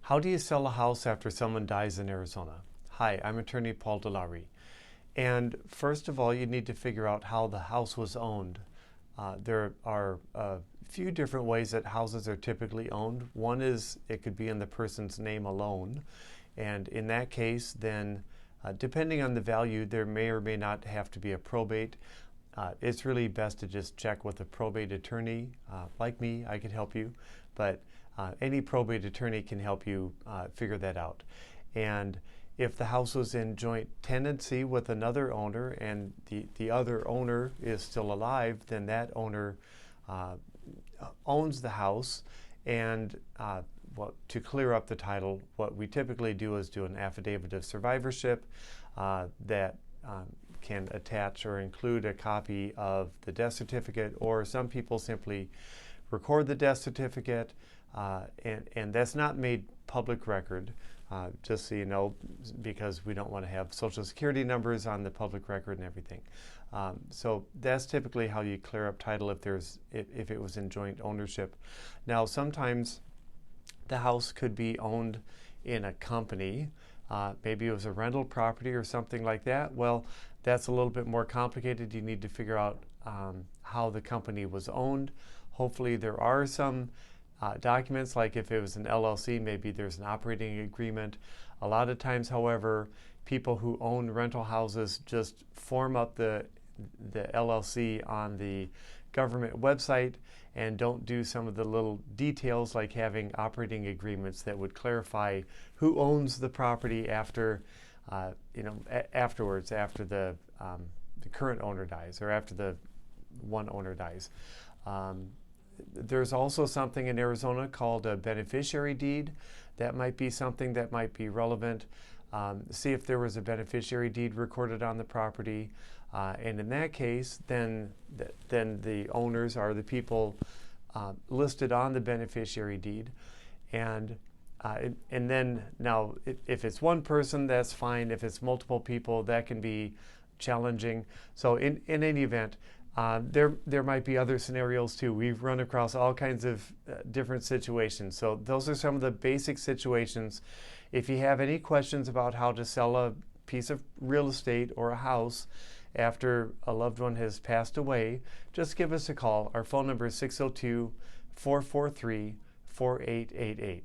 How do you sell a house after someone dies in Arizona? Hi, I'm Attorney Paul Deloughery. And first of all, you need to figure out how the house was owned. There are a few different ways that houses are typically owned. One is it could be in the person's name alone. And in that case, then depending on the value, there may or may not have to be a probate. It's really best to just check with a probate attorney. Like me, I could help you, but any probate attorney can help you figure that out. And if the house was in joint tenancy with another owner and the other owner is still alive, then that owner owns the house. And to clear up the title, what we typically do is do an affidavit of survivorship that can attach or include a copy of the death certificate, or some people simply record the death certificate, and that's not made public record, just so you know, because we don't want to have social security numbers on the public record and everything. So that's typically how you clear up title if it was in joint ownership. Now, sometimes the house could be owned in a company. Maybe it was a rental property or something like that. Well, that's a little bit more complicated. You need to figure out how the company was owned. Hopefully there are some documents, like if it was an LLC, maybe there's an operating agreement. A lot of times, however, people who own rental houses just form up the LLC on the government website and don't do some of the little details, like having operating agreements that would clarify who owns the property after, afterwards, after the current owner dies, or after the one owner dies. There's also something in Arizona called a beneficiary deed. That might be something that might be relevant. See if there was a beneficiary deed recorded on the property. And in that case, then the owners are the people listed on the beneficiary deed. And then now, if it's one person, that's fine. If it's multiple people, that can be challenging. So in any event, there might be other scenarios too. We've run across all kinds of different situations. So those are some of the basic situations. If you have any questions about how to sell a piece of real estate or a house after a loved one has passed away, just give us a call. Our phone number is 602-443-4888.